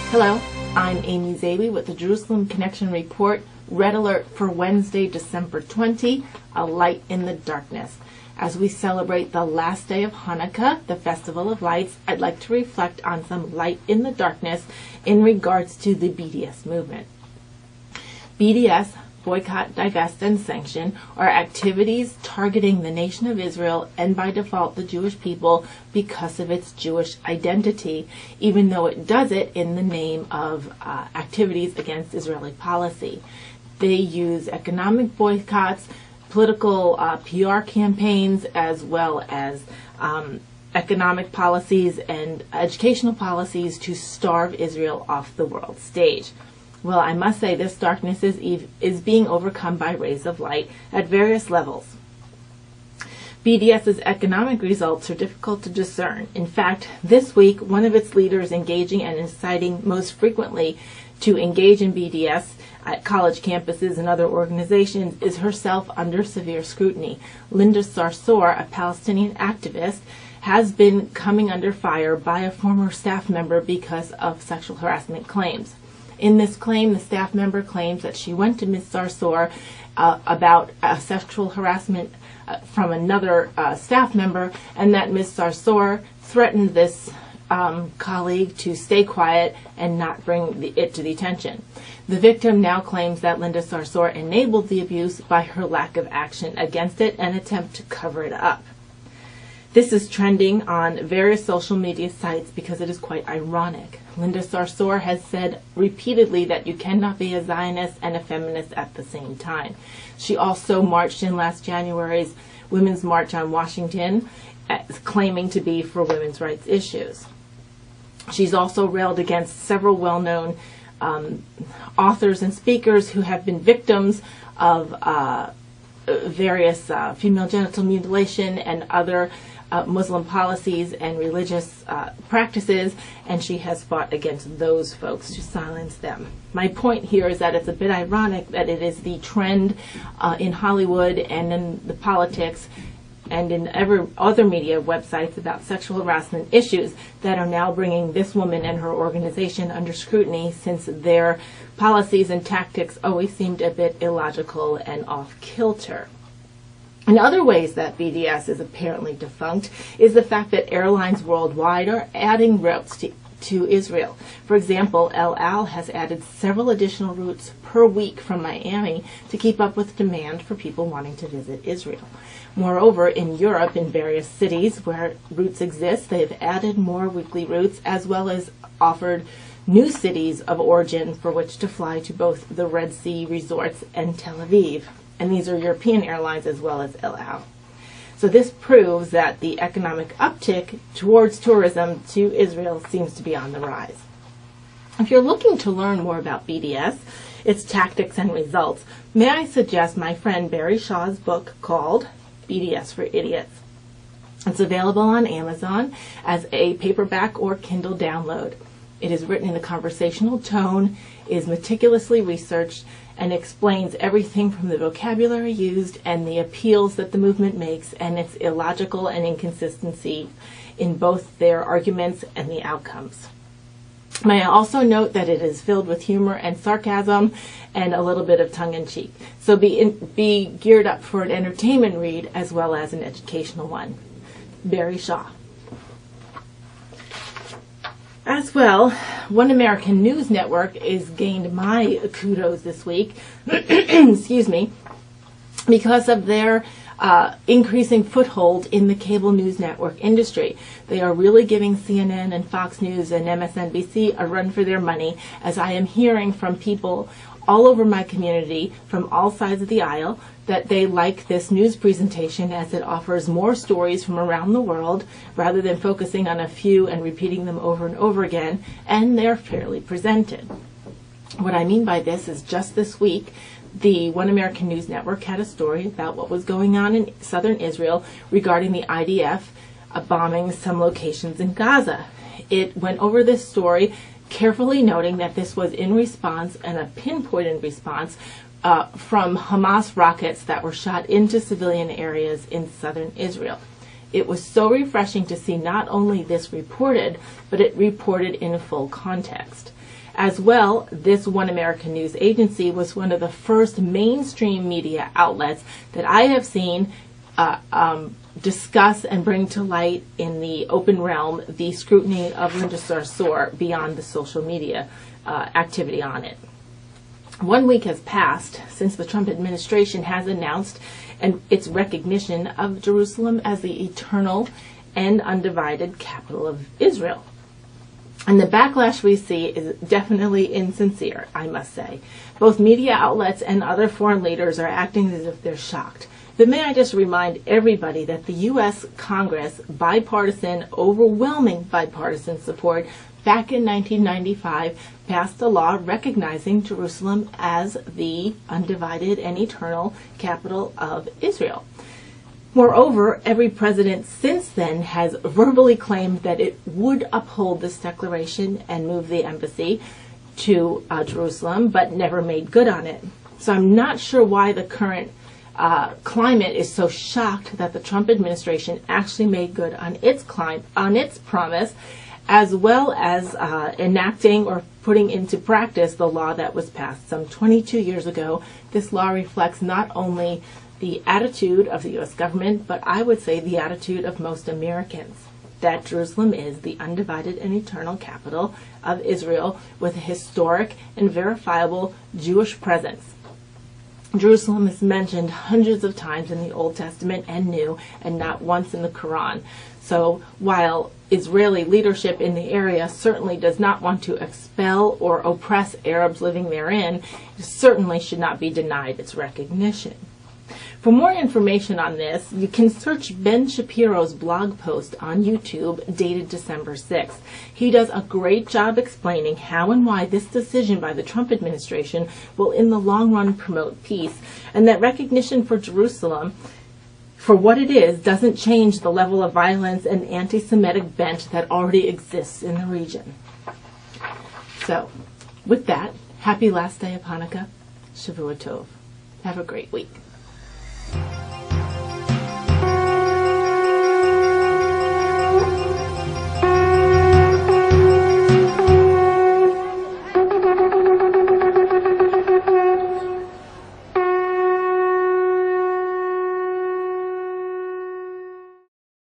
Hello, I'm Amy Zaby with the Jerusalem Connection Report, Red Alert for Wednesday, December 20, A Light in the Darkness. As we celebrate the last day of Hanukkah, the Festival of Lights, I'd like to reflect on some light in the darkness in regards to the BDS movement. BDS, Boycott, Divest, and Sanction, are activities targeting the nation of Israel and by default the Jewish people because of its Jewish identity, even though it does it in the name of activities against Israeli policy. They use economic boycotts, political PR campaigns, as well as economic policies and educational policies to starve Israel off the world stage. Well, I must say this darkness is being overcome by rays of light at various levels. BDS's economic results are difficult to discern. In fact, this week, one of its leaders engaging and inciting most frequently to engage in BDS at college campuses and other organizations is herself under severe scrutiny. Linda Sarsour, a Palestinian activist, has been coming under fire by a former staff member because of sexual harassment claims. In this claim, the staff member claims that she went to Ms. Sarsour about sexual harassment from another staff member, and that Ms. Sarsour threatened this colleague to stay quiet and not bring it to the attention. The victim now claims that Linda Sarsour enabled the abuse by her lack of action against it and attempt to cover it up. This is trending on various social media sites because it is quite ironic. Linda Sarsour has said repeatedly that you cannot be a Zionist and a feminist at the same time. She also marched in last January's Women's March on Washington, claiming to be for women's rights issues. She's also railed against several well-known authors and speakers who have been victims of various female genital mutilation and other Muslim policies and religious practices, and she has fought against those folks to silence them. My point here is that it's a bit ironic that it is the trend in Hollywood and in the politics and in every other media websites about sexual harassment issues that are now bringing this woman and her organization under scrutiny, since their policies and tactics always seemed a bit illogical and off-kilter. In other ways that BDS is apparently defunct is the fact that airlines worldwide are adding routes to Israel. For example, El Al has added several additional routes per week from Miami to keep up with demand for people wanting to visit Israel. Moreover, in Europe, in various cities where routes exist, they've added more weekly routes as well as offered new cities of origin for which to fly to both the Red Sea resorts and Tel Aviv. And these are European airlines as well as El Al. So this proves that the economic uptick towards tourism to Israel seems to be on the rise. If you're looking to learn more about BDS, its tactics and results, may I suggest my friend Barry Shaw's book called BDS for Idiots. It's available on Amazon as a paperback or Kindle download. It is written in a conversational tone, is meticulously researched, and explains everything from the vocabulary used and the appeals that the movement makes and its illogical and inconsistency in both their arguments and the outcomes. May I also note that it is filled with humor and sarcasm and a little bit of tongue-in-cheek. So be geared up for an entertainment read as well as an educational one. Barry Shaw. As well, One American News Network is gained my kudos this week, excuse me, because of their increasing foothold in the cable news network industry. They are really giving CNN and Fox News and MSNBC a run for their money, as I am hearing from people all over my community from all sides of the aisle that they like this news presentation as it offers more stories from around the world rather than focusing on a few and repeating them over and over again, and they're fairly presented. What I mean by this is just this week, the One American News Network had a story about what was going on in southern Israel regarding the IDF bombing some locations in Gaza. It went over this story, carefully noting that this was in response, and a pinpointed response, from Hamas rockets that were shot into civilian areas in southern Israel. It was so refreshing to see not only this reported, but it reported in full context. As well, this One American News Agency was one of the first mainstream media outlets that I have seen discuss and bring to light in the open realm the scrutiny of Linda Sarsour beyond the social media activity on it. 1 week has passed since the Trump administration has announced its recognition of Jerusalem as the eternal and undivided capital of Israel. And the backlash we see is definitely insincere, I must say. Both media outlets and other foreign leaders are acting as if they're shocked. But may I just remind everybody that the U.S. Congress, overwhelming bipartisan support, back in 1995, passed a law recognizing Jerusalem as the undivided and eternal capital of Israel. Moreover, every president since then has verbally claimed that it would uphold this declaration and move the embassy to Jerusalem, but never made good on it. So I'm not sure why the current climate is so shocked that the Trump administration actually made good on its promise, as well as enacting or putting into practice the law that was passed some 22 years ago. This law reflects not only the attitude of the U.S. government, but I would say the attitude of most Americans, that Jerusalem is the undivided and eternal capital of Israel with a historic and verifiable Jewish presence. Jerusalem is mentioned hundreds of times in the Old Testament and New, and not once in the Quran. So while Israeli leadership in the area certainly does not want to expel or oppress Arabs living therein, it certainly should not be denied its recognition. For more information on this, you can search Ben Shapiro's blog post on YouTube dated December 6th. He does a great job explaining how and why this decision by the Trump administration will in the long run promote peace, and that recognition for Jerusalem for what it is doesn't change the level of violence and anti-Semitic bent that already exists in the region. So, with that, happy last day of Hanukkah. Shavua Tov. Have a great week.